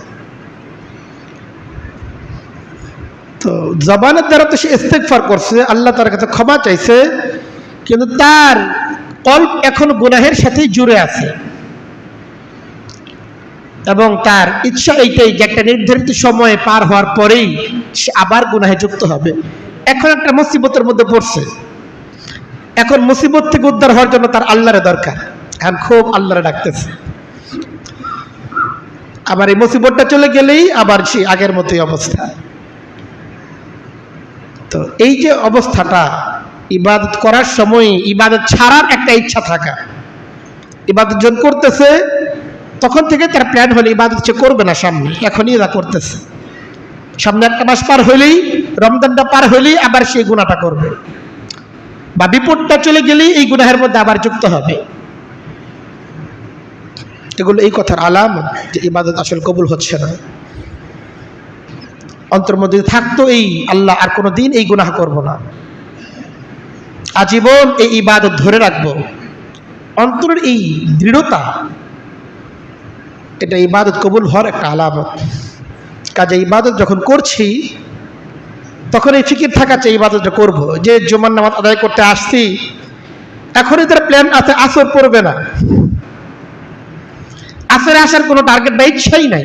তো জবানের দ্বারা তো সে ইস্তেগফার করছে, আল্লাহ তার কাছে ক্ষমা চাইছে, কিন্তু তার কল্প এখন গুনাহের সাথেই জুড়ে আছে, এবং তার ইচ্ছা এইটাই যে একটা নির্ধারিত সময় পার হওয়ার পরেই সে আবার গুনাহে যুক্ত হবে। এখন একটা মুসিবতের মধ্যে পড়ছে, এখন মুসিবত থেকে উদ্ধার হওয়ার জন্য তার আল্লাহরে দরকার, এখন খুব আল্লাহরে ডাকতেছে। আবার এই মুসিবতটা চলে গেলেই আবার সে আগের মতোই অবস্থা। তো এই যে অবস্থাটা, ইবাদত করার সময় ইবাদত ছাড়ার একটা ইচ্ছা থাকা, ইবাদত যখন করতেছে তখন থেকে তার প্ল্যান হলে ইবাদত সে করবে না সামনে, এখনই এরা করতেছে, সামনে একটা মাস পার হইলেই, রমজানটা পার হইলেই আবার সেই গুনাহটা করবে, বা বিপদটা চলে গেলেই এই গুনাহের মধ্যে আবার যুক্ত হবে। এগুলো এই কথার আলামত যে ইবাদত আসলে কবুল হচ্ছে না। অন্তর মধ্যে থাকতো এই আল্লাহ আর কোনো দিন এই গুনাহ করব না, আজীবন এই ইবাদত ধরে রাখবো, অন্তরের এই দৃঢ়তা, এটা ইবাদত কবুল হওয়ার একটা আলামত। কাজে ইবাদত যখন করছি তখন এই ফিকির থাকা চাই ইবাদতটা করবো, যে জুমার নামাজ আদায় করতে আসছি, এখনই তার প্ল্যান আছে আসর পড়বে না, আসরে আসার কোনো টার্গেট বা ইচ্ছাই নাই,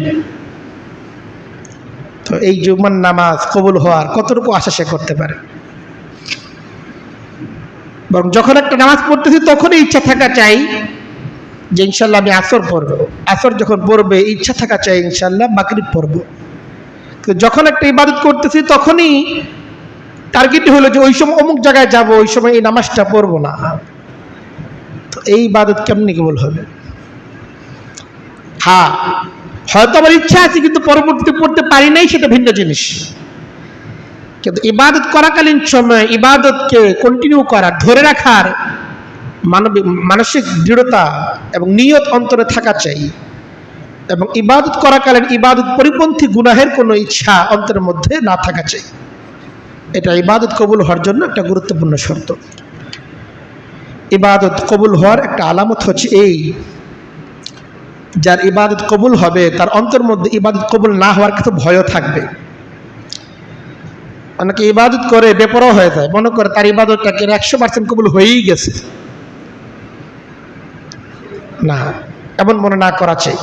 তো এই জুমার নামাজ কবুল হওয়ার কতটুকু আশা সে করতে পারে? বরং যখন একটা নামাজ পড়তেছি তখনই ইচ্ছা থাকা চাই যে ইনশাল্লাহ আমি আসর পড়বো, আসর যখন পড়বে ইচ্ছা থাকা চাই ইনশাল্লাহ মাগরিব পড়বো। যখন একটা ইবাদত করতেছি তখনই টার্গেট হলো যে ওই সময় অমুক জায়গায় যাব, ওই সময় এই নামাজটা পড়বো না, তো এই ইবাদত কেমনি কবুল হবে? হ্যাঁ, হয়তো আমার ইচ্ছা আছে কিন্তু পরবর্তীতে পড়তে পারি নাই, সেটা ভিন্ন জিনিস। কিন্তু ইবাদত করাকালীন সময় ইবাদতকে কন্টিনিউ করার, ধরে রাখার মানসিক দৃঢ়তা এবং নিয়ত অন্তরে থাকা চাই, এবং ইবাদত করাকালীন ইবাদত পরিপন্থী গুনাহের কোনো ইচ্ছা অন্তরের মধ্যে না থাকা চাই। এটা ইবাদত কবুল হওয়ার জন্য একটা গুরুত্বপূর্ণ শর্ত। ইবাদত কবুল হওয়ার একটা আলামত হচ্ছে এই, যার ইবাদত কবুল হবে তার অন্তর মধ্যে ইবাদত কবুল না হওয়ার কিছু ভয়ও থাকবে। অনেকে ইবাদত করে বেপরোয়া হয়ে যায়, মনে করে তার ইবাদতটাকে 100% কবুল হয়েই গেছে। না, এমন মনে না করা চাই।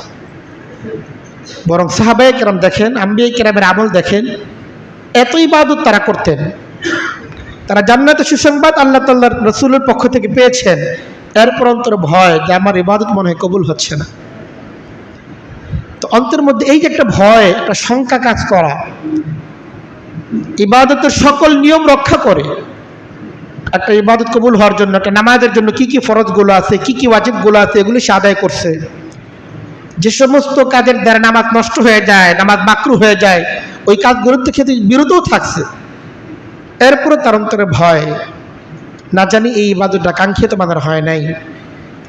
বরং সাহাবায়ে কেরাম দেখেন, আম্বিয়ে কেরামের আমল দেখেন, এত ইবাদত তারা করতেন, তারা জান্নাতের সুসংবাদ আল্লাহ তাআলার রাসূলের পক্ষ থেকে পেয়েছেন, এরপর অন্তর ভয় যে আমার ইবাদত মনে হয় কবুল হচ্ছে না। তো অন্তরের মধ্যে এই যে একটা ভয়, একটা শঙ্কা কাজ করা, ইবাদতের সকল নিয়ম রক্ষা করে। একটা ইবাদত কবুল হওয়ার জন্য, একটা নামাজের জন্য কি কি ফরজগুলো আছে, কি কি ওয়াজিবগুলো আছে, এগুলো সে আদায় করছে। যে সমস্ত কাজের দ্বারা নামাজ নষ্ট হয়ে যায়, নামাজ মাকরুহ হয়ে যায়, ওই কাজগুলোর ক্ষেত্রে বিরতও থাকছে। এরপরে তার অন্তরে ভয়, না জানি এই ইবাদতটা কাঙ্ক্ষিত মানের হয় নাই,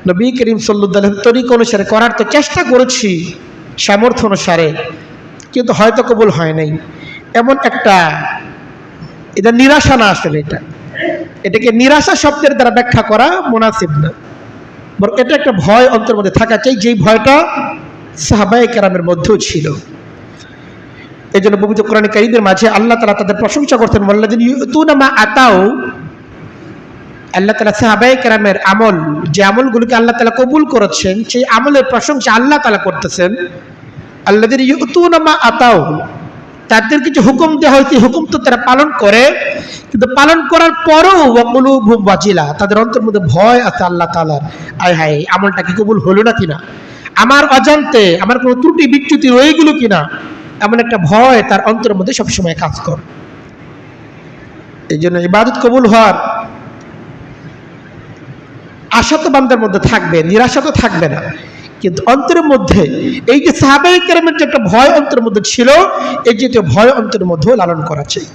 নবী করিম সাল্লাল্লাহু আলাইহি ওয়াসাল্লাম তরিকা অনুসারে করার তো চেষ্টা করেছি সামর্থ্য অনুসারে, কিন্তু হয়তো কবুল হয় নাই। এমন একটা, এটা নিরাশা না, আসলে এটাকে নিরাশা শব্দের দ্বারা ব্যাখ্যা করা মুনাসিব না, বরং এটা একটা ভয় অন্তরের মধ্যে থাকা চাই, যেই ভয়টা সাহাবায়ে কেরামের মধ্যেও ছিল। এই জন্য পবিত্র কোরআন কারীমের মাঝে আল্লাহ তাআলা তাদের প্রশংসা করতেন, ওয়াল্লাযিনা ইউতুনা মা আতাউ। আল্লাহ তাআলা সাহাবায়ে কেরামের আমল, যে আমলগুলোকে আল্লাহ তাআলা কবুল করেছেন, সেই আমলের প্রশংসা আল্লাহ তাআলা করতেছেন। আল্লাযিনা ইউতুনা মা আতাউ, তাদের কিছু হুকুম দেওয়া হয়েছে, হুকুম তো তারা পালন করে, কিন্তু পালন করার পরও ওয়া কুলুবুহুম ওয়াজিলা, তাদের অন্তরের মধ্যে ভয় আছে আল্লাহ তাআলার, আয় হায় আমলটা কি কবুল হলো না কিনা, আমার অজান্তে আমার কোনো ত্রুটি বিচ্যুতি রয়ে গেল কিনা, এমন একটা ভয় তার অন্তরের মধ্যে সবসময় কাজ করে। এই জন্য ইবাদত কবুল হওয়ার আশা তো বান্দার মধ্যে থাকবে, নিরাশা তো থাকবে না, কিন্তু অন্তরের মধ্যে এই যে সাহাবায়ে কেরামের যে একটা ভয় অন্তরের মধ্যে ছিল, এই যে ভয় অন্তরের মধ্যে লালন করা চাই।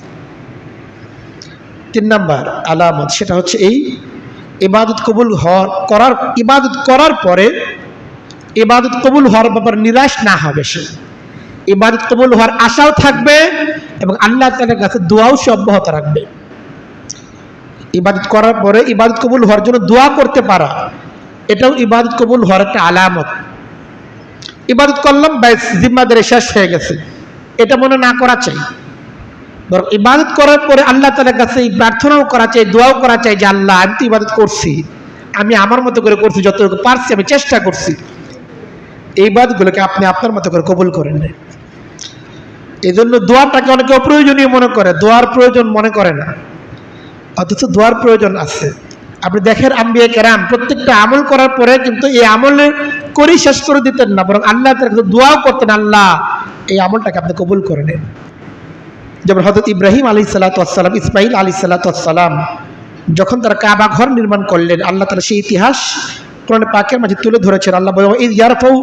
3 নাম্বার আলামত, সেটা হচ্ছে এই ইবাদত কবুল করার, ইবাদত করার পরে ইবাদত কবুল হওয়ার ব্যাপারে নিরাশ না হবে সে, ইবাদত কবুল হওয়ার আশাও থাকবে এবং আল্লাহ তাআলার কাছে দোয়াও সে অব্যাহত রাখবে। ইবাদত করার পরে ইবাদত কবুল হওয়ার জন্য দোয়া করতে পারা, এটাও ইবাদত কবুল হওয়ার একটা আলামত। ইবাদত করলাম, ব্যাস জিম্মাদারি শেষ হয়ে গেছে, এটা মনে না করা চাই। বরং ইবাদত করার পরে আল্লাহ তাআলার কাছে এই প্রার্থনাও করা চাই, দোয়াও করা চাই যে আল্লাহ আমি তো ইবাদত করছি, আমি আমার মতো করে করছি, যতটুকু পারছি আমি চেষ্টা করছি, এই ইবাদতগুলোকে আপনি আপনার মতো করে কবুল করেন। এই জন্য দোয়াটাকে অনেকে অপ্রয়োজনীয় মনে করে, দোয়ার প্রয়োজন মনে করে না, অথচ দোয়ার প্রয়োজন আছে। আপনি দেখেন আম্বিয়া কেরাম প্রত্যেকটা আমল করার পরে কিন্তু এই আমলের করি শেষ করে দিতেন না, বরং আল্লাহ তাআলার কাছে দোয়াও করতেন, আল্লাহ এই আমলটাকে আপনি কবুল করে নেন। যেমন হযরত ইব্রাহিম আলাইহিস সালাতু ওয়াস সালাম, ইসমাঈল আলাইহিস সালাতু ওয়াস সালাম যখন তারা কাবা ঘর নির্মাণ করলেন, আল্লাহ তাআলা সেই ইতিহাস কোরআন পাকের মাঝে তুলে ধরেছেন। আল্লাহ বলেন, ইয ইয়ারফাউ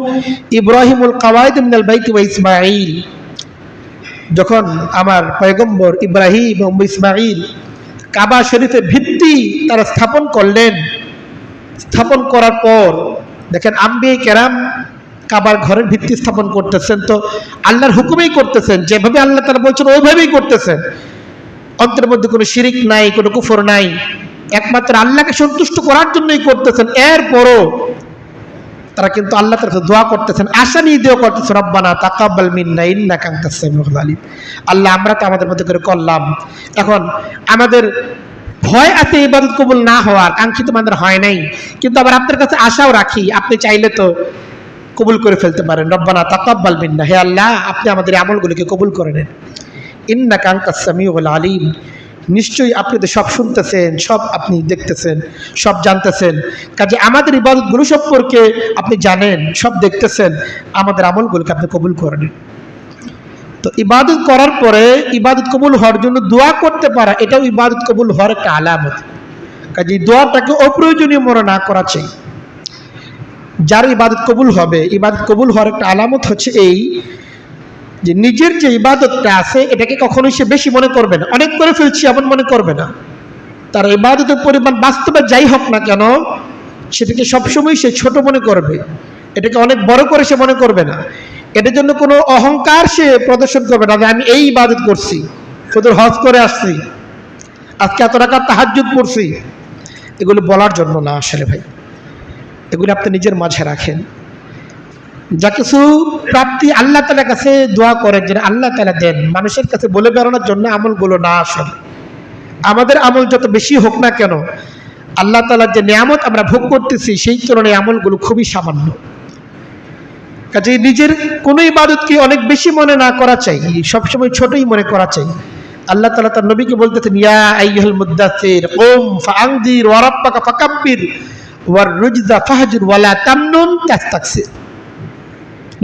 ইব্রাহিমুল কাওয়াইদ মিনাল বাইতি ওয়া ইসমাঈল, যখন আমার পয়গম্বর ইব্রাহিম এবং ইসমাইল কাবা শরীফের ভিত্তি তারা স্থাপন করলেন, স্থাপন করার পর দেখেন আম্বিয়া কেরাম কাবার ঘরের ভিত্তি স্থাপন করতেছেন, তো আল্লাহর হুকুমেই করতেছেন, যেভাবে আল্লাহ তারা বলছেন ওইভাবেই করতেছেন, অন্তরের মধ্যে কোনো শিরিক নাই, কোনো কুফর নাই, একমাত্র আল্লাহকে সন্তুষ্ট করার জন্যই করতেছেন। এরপরও তারা কিন্তু আল্লাহ তার কাছে দোয়া করতেছেন, আশা নিয়ে দোয়া করতেছেন, রব্বানা তাকাব্বাল মিন্না ইন্নাকা আনতাস সামিউল আলিম। আল্লাহ আমরা তো আমাদের মধ্যে করে করলাম, এখন আমাদের ভয় আছে ইবাদত কবুল না হওয়ার, কাঙ্ক্ষিত আমাদের হয় নাই, কিন্তু আবার আপনার কাছে আশাও রাখি, আপনি চাইলে তো কবুল করে ফেলতে পারেন। রব্বানা তাকাব্বাল মিন্না, হে আল্লাহ আপনি আমাদের আমলগুলোকে কবুল করে নেন, ইন্নাকা আনতাস সামিউল আলিম, নিশ্চয়ই আপনি তো সব শুনতেছেন, সব আপনি দেখতেছেন, সব জানতেছেন, কাজে আমাদের ইবাদতগুলো সম্পর্কে আপনি জানেন, সব দেখতেছেন, আমাদের আমলগুলোকে আপনি কবুল করে নিন। তো ইবাদত করার পরে ইবাদত কবুল হওয়ার জন্য দোয়া করতে পারা, এটাও ইবাদত কবুল হওয়ার একটা আলামত। কাজে দোয়াটাকে অপ্রয়োজনীয় মনে না করা চাই। যার ইবাদত কবুল হবে, ইবাদত কবুল হওয়ার একটা আলামত হচ্ছে এই যে নিজের যে ইবাদতটা আছে এটাকে কখনোই সে বেশি মনে করবে না, অনেক করে ফেলছি এমন মনে করবে না। তার ইবাদতের পরিমাণ বাস্তবে যাই হোক না কেন সেটাকে সবসময় সে ছোট মনে করবে, এটাকে অনেক বড় করে সে মনে করবে না। এটার জন্য কোনো অহংকার সে প্রদর্শন করবে না যে আমি এই ইবাদত করছি, শুধু হজ করে আসছি, আজকে এত টাকা তাহাজ্জুদ পড়ছি, এগুলো বলার জন্য না আসলে ভাই, এগুলো আপনি নিজের মাঝে রাখেন। যা কিছু প্রাপ্তি আল্লাহ তাআলার কাছে দোয়া করেন যেন আল্লাহ তাআলা দেন, মানুষের কাছে বলে বেড়ানোর জন্য আমলগুলো না। আসলে আমাদের আমল যত বেশি হোক না কেন, আল্লাহ তাআলার যে নিয়ামত আমরা ভোগ করতেছি সেই তুলনায় আমলগুলো খুবই সামান্য। কাজে নিজের কোনো ইবাদতকে অনেক বেশি মনে না করা চাই, সবসময় ছোটই মনে করা চাই। আল্লাহ তাআলা তার নবীকে বলতেছেন, ইয়া আইয়ুহাল মুদ্দাসসির কুম ফাআনদির ওয়া রাব্বাকা ফাকাব্বির ওয়ার রুজজা ফাহজুর ওয়ালা তামনুন তাস্তাকসির।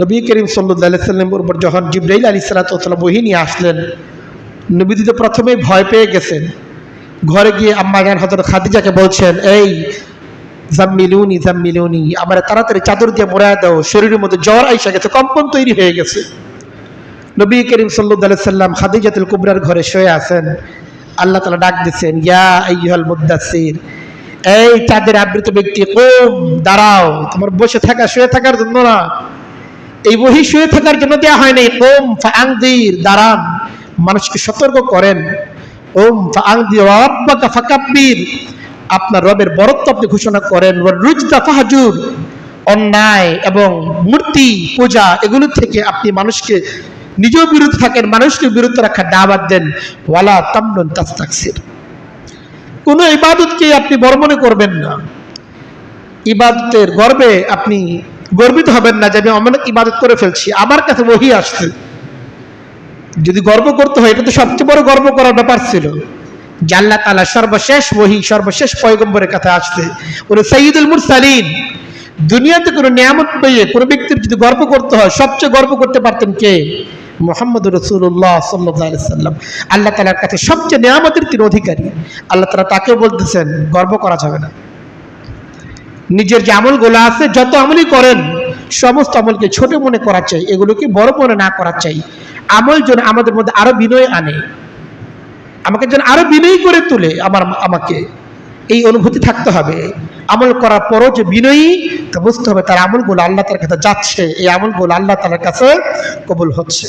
নবী করিম সাল্লাল্লাহু আলাইহি সাল্লামের উপর যখন জিবরাইল আলাইহিস সালাতু ওয়াস সালাম ওহী নিয়ে আসলেন, নবী তো প্রথমেই ভয় পেয়ে গেছেন। ঘরে গিয়ে আম্মা জান হযরত খাদিজাকে বলছেন, এই জাম্মিলুনি জাম্মিলুনি, আমার তাড়াতাড়ি চাদর দিয়ে মোড়ায় দাও, শরীরের মধ্যে জ্বর আইসা গেছে, কম্পন তৈরি হয়ে গেছে। নবী করিম সাল্লাল্লাহু আলাইহি সাল্লাম খাদিজাতুল কুবরার ঘরে শুয়ে আছেন, আল্লাহ তাআলা ডাক দিচ্ছেন, ইয়া আইয়ুহাল মুদ্দাসসির, এই চাঁদের আবৃত ব্যক্তি, কুম দাঁড়াও, তোমার বসে থাকা শুয়ে থাকার জন্য না, এই ওহী শুয়ে থাকার জন্য দেওয়া হয় নাই। কুম ফাআনদির, দাঁড়ান, মানুষকে সতর্ক করেন। কুম ফাআনদির ওয়া রাব্বাকা ফাকাব্বির, আপনার রবের বরত্ব আপনি ঘোষণা করেন। ওয়ার রুজজা ফাহজুর, অন্যায় এবং মূর্তি পূজা এগুলো থেকে আপনি মানুষকে নিজেও বিরত থাকেন, মানুষকে বিরত রাখার দাওয়াত দেন। ওয়ালা তামনুন তাস্তাকসির, কোনো ইবাদতকে আপনি বড় মনে করবেন না, ইবাদতের গর্বে আপনি গর্বিত হবেন না যে আমি অনেক ইবাদত করে ফেলছি, আমার কাছে ওহী আসছে। যদি গর্ব করতে হয়, এটা তো সবচেয়ে বড় গর্ব করার ব্যাপার ছিল যে আল্লাহ তাআলা সর্বশেষ ওহী সর্বশেষ পয়গম্বরের কাছে আসছে, উনি সাইয়্যিদুল মুরসালিন। দুনিয়াতে কোনো নিয়ামত পেয়ে কোনো ব্যক্তির যদি গর্ব করতে হয়, সবচেয়ে গর্ব করতে পারতেন কে? মুহাম্মদুর রাসূলুল্লাহ সাল্লাল্লাহু আলাইহি সাল্লাম। আল্লাহ তাআলার কাছে সবচেয়ে নিয়ামতের তিনি অধিকারী। আল্লাহ তাআলা তাকে বলতেছেন গর্ব করা যাবে না। নিজের যে আমলগুলো আছে, যত আমলই করেন সমস্ত আমলকে ছোট মনে করা চাই, এগুলোকে বড় মনে না করা চাই। আমল যেন আমাদের মধ্যে আরো বিনয় আনে, আমাকে যেন আরো বিনয়ী করে তোলে, আমাকে এই অনুভূতি থাকতে হবে। আমল করার পরও যে বিনয়ী, তা বুঝতে হবে তার আমলগুলো আল্লাহ তাআলার কাছে যাচ্ছে, এই আমলগুলো আল্লাহ তাআলার কাছে কবুল হচ্ছে।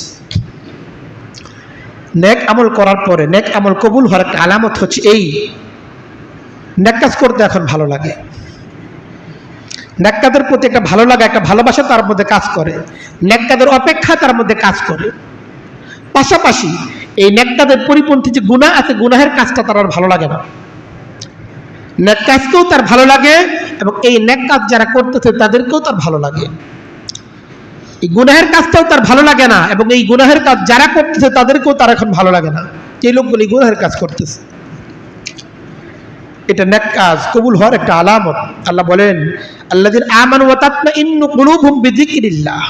নেক আমল করার পরে নেক আমল কবুল হওয়ার একটা আলামত হচ্ছে এই, নেক কাজ করতে এখন ভালো লাগে, নেক কাজের প্রতি একটা ভালো লাগা, একটা ভালোবাসা তার মধ্যে কাজ করে, নেক কাজের অপেক্ষা তার মধ্যে কাজ করে। পাশাপাশি এই নেক কাজের পরিপন্থী যে গুনাহ আছে, গুনাহের কাজটা তার আর ভালো লাগে না। নেক কাজকেও তার ভালো লাগে এবং এই নেক কাজ যারা করতেছে তাদেরকেও তার ভালো লাগে। এই গুনাহের কাজটাও তার ভালো লাগে না এবং এই গুনাহের কাজ যারা করতেছে তাদেরকেও তার এখন ভালো লাগে না, যে লোকগুলি গুনাহের কাজ করতেছে। এটা নেক কাজ কবুল হওয়ার একটা আলামত। আল্লাহ বলেন, আল্লাযীনা আমানু ওয়া তাতমাইন্নু কুলুবুহুম বিযিকরিল্লাহ,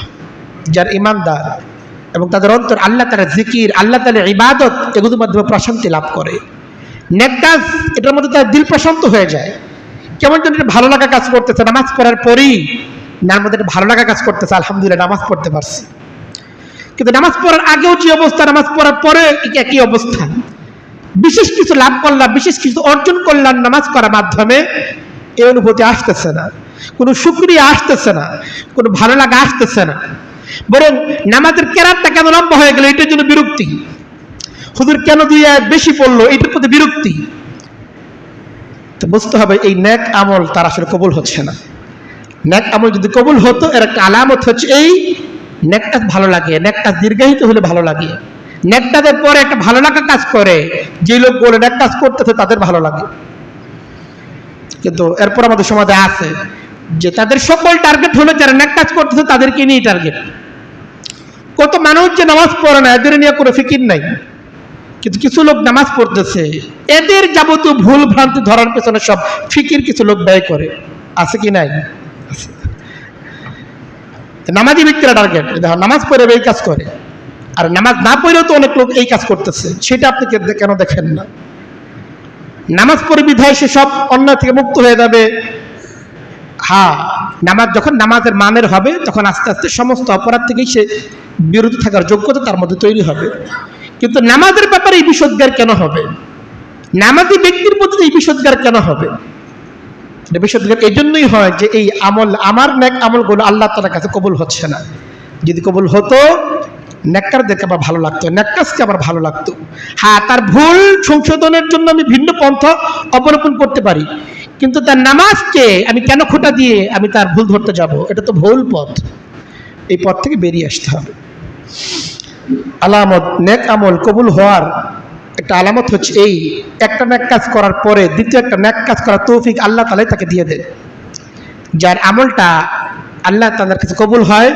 যারা ঈমানদার এবং তাদের অন্তর আল্লাহ তাআলার জিকির, আল্লাহ তাআলার ইবাদত এগুলোর মাধ্যমে প্রশান্তি লাভ করে। নেক কাজ এটার মধ্যে তার দিল প্রশান্ত হয়ে যায়, কেমন যেন একটা ভালো লাগা কাজ করতেছে। নামাজ পড়ার পরেই নার মধ্যে একটা ভালো লাগা কাজ করতেছে, আলহামদুলিল্লাহ নামাজ পড়তে পারছি। কিন্তু নামাজ পড়ার আগেও যে অবস্থা, নামাজ পড়ার পরে একই অবস্থা। বিশেষ কিছু লাভ করলাম, বিশেষ কিছু অর্জন করলাম নামাজ করার মাধ্যমে, এই অনুভূতি আসতেছে না, কোনো শুকরিয়া আসতেছে না, কোনো ভালো লাগা আসতেছে না। বরং নামাজের কেরাতটা কেন লম্বা হয়ে গেল এটার জন্য বিরক্তি, হুজুর কেন 2 আয়াত বেশি পড়লো এটার প্রতি বিরক্তি। তো বুঝতে হবে এই নেক আমল তার আসলে কবুল হচ্ছে না। নেক আমল যদি কবুল হতো, এর একটা আলামত হচ্ছে এই নেক কাজ ভালো লাগে, নেক কাজ দীর্ঘায়িত হলে ভালো লাগে, নেক কাজের পরে একটা ভালো লাগা কাজ করে। যে লোক বলে নেক কাজ করতেছে তাদের ভালো লাগে, কিন্তু এরপর আমাদের সমাজে আছে যে তাদের সকল টার্গেট হলো যারা নেক কাজ করতেছে তাদেরকে নিয়ে টার্গেট। কত মানুষ যে নামাজ পড়ে না এদের নিয়ে কোনো ফিকির নাই, কিন্তু কিছু লোক নামাজ পড়তেছে, এদের যাবতীয় ভুল ভ্রান্তি ধরার পেছনে সব ফিকির কিছু লোক ব্যয় করে। আছে কি নাই? নামাজি ব্যক্তিরা টার্গেট, দেখো নামাজ পড়ে এই কাজ করে, আর নামাজ না পড়লেও তো অনেক লোক এই কাজ করতেছে, সেটা আপনি কেন দেখেন না? নামাজ পড়ে বিধায় সে সব অন্যায় থেকে মুক্ত হয়ে যাবে। হ্যাঁ, নামাজ যখন নামাজের মানের হবে তখন আস্তে আস্তে সমস্ত অপরাধ থেকেই সে বিরত থাকার যোগ্যতা তার মধ্যে তৈরি হবে। কিন্তু নামাজের ব্যাপারে এই বিষোদ্গার কেন হবে? নামাজি ব্যক্তির প্রতি এই বিষোদ্গার কেন হবে? বিষোদ্গার এই জন্যই হয় যে এই আমল, আমার নেক আমলগুলো আল্লাহ তাআলার কাছে কবুল হচ্ছে না। যদি কবুল হতো, নেককারদেরকে আবার ভালো লাগতো, নেককাজকে আবার ভালো লাগতো। হ্যাঁ, তার ভুল সংশোধনের জন্য আমি ভিন্ন পন্থা অবলম্বন করতে পারি, কিন্তু তার নামাজকে আমি কেন খোঁটা দিয়ে আমি তার ভুল ধরতে যাব? এটা তো ভুল পথ। এই পথ থেকে বেরিয়ে আসতে হবে। আলামত নেক আমল কবুল হওয়ার একটা আলামত হচ্ছে এই, একটা নেক কাজ করার পরে দ্বিতীয় একটা নেক কাজ করার তৌফিক আল্লাহ তাআলাই তাকে দিয়ে দেন। যার আমলটা আল্লাহ তাআলার কাছে কবুল হয়,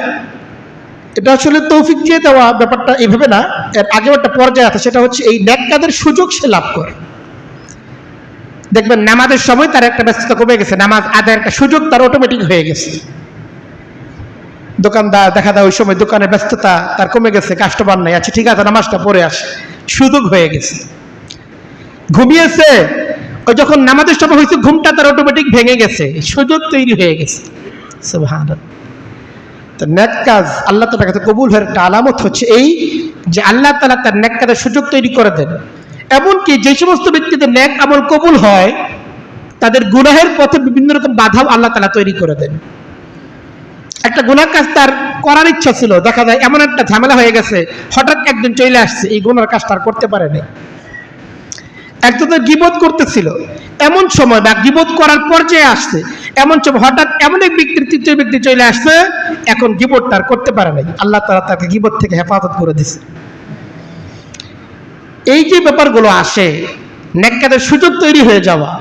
এটা আসলে তৌফিক দিয়ে দেওয়া ব্যাপারটা এইভাবে না, এর আগেও একটা পর্যায়ে আছে, সেটা হচ্ছে এই নেক কাজের সুযোগ সে লাভ করে। দেখবেন নামাজের সময় তার একটা ব্যস্ততা কমে গেছে, নামাজ আদায়ের একটা সুযোগ তার অটোমেটিক হয়ে গেছে। দোকানদার দেখা যায় ওই সময় দোকানের ব্যস্ততা তার কমে গেছে, কাস্টমার নাই, আচ্ছা ঠিক আছে নামাজটা পড়ে আসে, সুযোগ হয়ে গেছে। ঘুমিয়েছে, ওই যখন নামাজের সময় হয়েছে ঘুমটা তার অটোমেটিক ভেঙে গেছে, সুযোগ তৈরি হয়ে গেছে। সুবহানাল্লাহ। তো নেক কাজ আল্লাহ তাআলার কাছে কবুল হওয়ার একটা আলামত হচ্ছে এই যে আল্লাহ তাআলা তার নেক কাজের সুযোগ তৈরি করে দেন। এমনকি যে সমস্ত ব্যক্তিদের নেক আমল কবুল হয় তাদের গুনাহের পথে বিভিন্ন রকম বাধাও আল্লাহ তাআলা তৈরি করে দেন। একটা গুনাহ কাজ তার করার ইচ্ছা ছিল, দেখা যায় এমন একটা ঝামেলা হয়ে গেছে, হঠাৎ একদিন চলে আসছে, এই গুনার কাজটা আর করতে পারেনি। একজনের গীবত করতেছিল, এমন সময় বা গীবত করার পর্যায়ে আসছে, এমন সময় হঠাৎ এমন এক ব্যক্তির তৃতীয় ব্যক্তি চলে আসছে, এখন গীবতটা আর করতে পারে নাই, আল্লাহ তাআলা তাকে গীবত থেকে হেফাজত করে দিয়েছে। এই যে ব্যাপারগুলো আসে, নেক কাজের সুযোগ তৈরি হয়ে যাওয়া,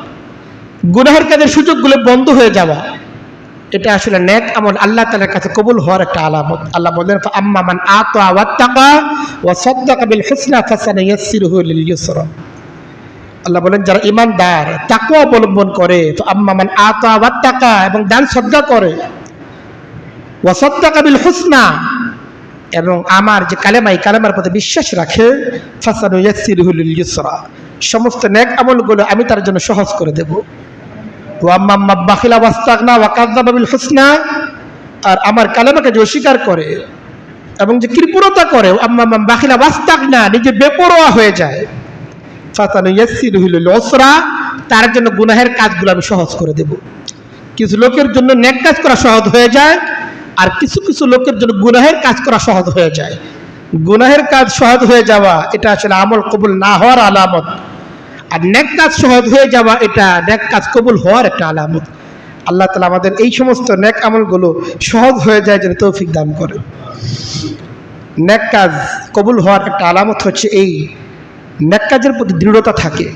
গুনাহের কাজের সুযোগগুলো বন্ধ হয়ে যাওয়া, এটা আসলে নেক আমল আল্লাহ তাআলার কাছে কবুল হওয়ার একটা আলামত। আল্লাহ বলেন আম্মা মান আতা ওয়াত্তাকা ওয়া সাদ্দাকা বিল হুসনা ফাসানুয়াসসিরুহু লিল ইউসরা। আল্লাহ বলেন যারা ঈমানদার, তাকওয়া অবলম্বন করে, তো আম্মা মান আতা ওয়াত্তাকা এবং দান সদকা করে, ওয়া সাদ্দাকা বিল হুসনা এবং আমার যে কালেমা, এই কালেমার প্রতি বিশ্বাস রাখে, ফাসানুয়াসসিরুহু লিল ইউসরা, সমস্ত নেক আমলগুলো আমি তার জন্য সহজ করে দেব। আর আমার কালেমাকে যে অস্বীকার করে এবং যে কৃপণতা করে, নিজে বেপরোয়া হয়ে যায়, তার জন্য গুনাহের কাজগুলো আমি সহজ করে দেব। কিছু লোকের জন্য নেক কাজ করা সহজ হয়ে যায়, আর কিছু কিছু লোকের জন্য গুনাহের কাজ করা সহজ হয়ে যায়। গুনাহের কাজ সহজ হয়ে যাওয়া এটা আসলে আমল কবুল না হওয়ার আলামত, আর নেক কাজ সহজ হয়ে যাওয়া এটা নেক কাজ কবুল হওয়ার একটা আলামত। আল্লাহ তাআলা আমাদের এই সমস্ত নেক আমলগুলো সহজ হয়ে যায় যেন তৌফিক দান করে। নেক কাজ কবুল হওয়ার একটা আলামত হচ্ছে এই নেক কাজের প্রতি দৃঢ়তা থাকে।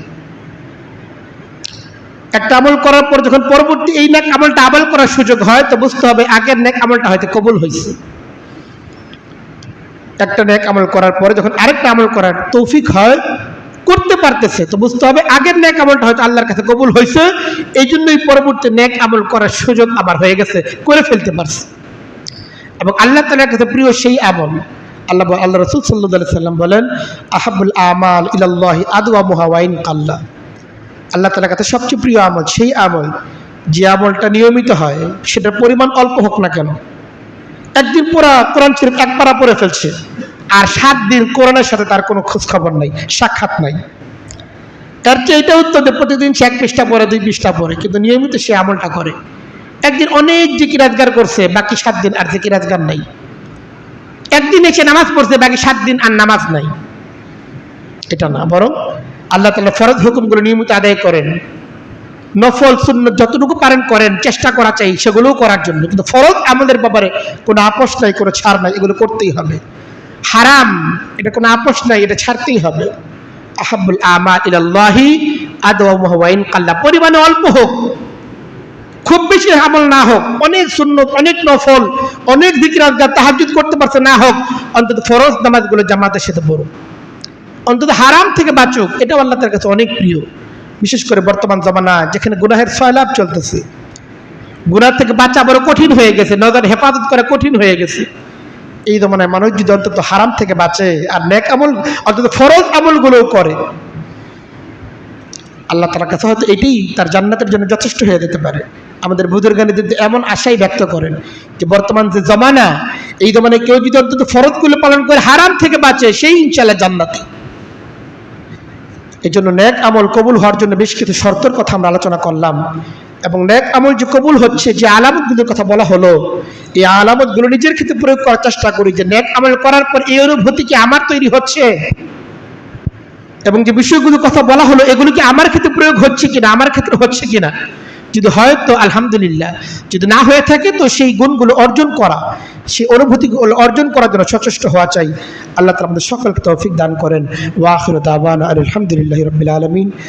একটা আমল করার পর যখন পরবর্তী এই নেক আমলটা আবার করার সুযোগ হয়, তো বুঝতে হবে আগের নেক আমলটা হয়তো কবুল হয়েছে। একটা নেক আমল করার পরে যখন আরেকটা আমল করার তৌফিক হয়, করতে পারতেছে, তো বুঝতে হবে আগের নেক আমলটা হয়তো আল্লাহর কাছে কবুল হয়েছে, এই জন্যই পরবর্তী নেক আমল করার সুযোগ আবার হয়ে গেছে, করে ফেলতে পারছে। এবং আল্লাহ তাআলার কাছে প্রিয় সেই আমল, আল্লাহ রাসূল সাল্লাল্লাহু আলাইহি সাল্লাম বলেন আহাব্বুল আমাল ইলাল্লাহি আদওয়ামুহা ওয়া ইন কাল্লা। আল্লাহ তাআলার কাছে সবচেয়ে প্রিয় আমল সেই আমল যে আমলটা নিয়মিত হয়, সেটার পরিমাণ অল্প হোক না কেন। একদিন পুরা কোরআন শরীফ এক পারা পড়ে ফেলছে, আর 7 দিন কোরআনের সাথে তার কোনো খোঁজ খবর নাই, সাক্ষাৎ নাই। তার চেয়ে এটা উত্তর দেয় প্রতিদিন সে 1 পৃষ্ঠা পড়ে, 2 পৃষ্ঠা পড়ে, কিন্তু নিয়মিত সে আমলটা করে। একদিন অনেক জিকির আজগার করছে, বাকি 7 দিন আর জিকির আজগার নাই। একদিন এসে নামাজ পড়ছে, বাকি 7 দিন আর নামাজ নাই। এটা না, বরং আল্লাহ তাআলা ফরজ হুকুমগুলো নিয়মিত আদায় করেন, নফল সুন্নত যতটুকু পারেন করেন, চেষ্টা করা চাই সেগুলোও করার জন্য, কিন্তু ফরজ আমাদের ব্যাপারে কোনো আপোষ নাই, কোনো ছাড় নাই, এগুলো করতেই হবে। হারাম এটা কোনো আপোষ নাই, এটা ছাড়তেই হবে। আহাব্বুল আমাল ইলাল্লাহি আদওয়ামুহু ওয়া ইন কাল্লা, পরিমাণে অল্প হোক, খুব বেশি আমল না হোক, অনেক সুন্নত, অনেক নফল, অনেক জিকির আজকার তাহাজ্জুদ করতে পারছে না হোক, অন্তত ফরজ নামাজগুলো জামাতের সাথে পড়ুক, অন্তত হারাম থেকে বাঁচুক। এটা আল্লাহ তার কাছে অনেক প্রিয়। বিশেষ করে বর্তমান জমানা যেখানে গুনাহের সয়লাব চলতেছে, গুনাহ থেকে বাঁচা বড় কঠিন হয়ে গেছে, নজর হেফাজত করা কঠিন হয়ে গেছে। এই জমানায় মানুষ যদি অন্তত হারাম থেকে বাঁচে আর নেক আমল, অন্তত ফরজ আমলগুলোও করে, আল্লাহ তাআলার কাছে হয়তো এটাই তার জান্নাতের জন্য যথেষ্ট হয়ে যেতে পারে। আমাদের বুজুর্গানি যদি এমন আশাই ব্যক্ত করেন যে বর্তমান যে জমানা, এই জমানায় কেউ যদি অন্তত ফরজগুলো পালন করে হারাম থেকে বাঁচে, সেই ইনশাআল্লাহ জান্নাতি। এই জন্য নেক আমল কবুল হওয়ার জন্য বেশ কিছু শর্তের কথা আমরা আলোচনা করলাম, এবং নেক আমল যে কবুল হচ্ছে, যে আলামতগুলোর কথা বলা হলো, এই আলামতগুলো নিজের ক্ষেত্রে প্রয়োগ করার চেষ্টা করি, যে নেক আমল করার পর এই অনুভূতি কি আমার তৈরি হচ্ছে, এবং যে বিষয়গুলোর কথা বলা হলো এগুলো কি আমার ক্ষেত্রে প্রয়োগ হচ্ছে কিনা, আমার ক্ষেত্রে হচ্ছে কিনা। যদি হয় তো আলহামদুলিল্লাহ, যদি না হয়ে থাকে তো সেই গুণগুলো অর্জন করা, সেই অনুভূতিগুলো অর্জন করার জন্য সচেষ্ট হওয়া চাই। আল্লাহ তাআলা আমাদের সকলকে তৌফিক দান করেন। ওয়া আখিরু দাওয়ানা আলহামদুলিল্লাহি রাব্বিল আলামিন।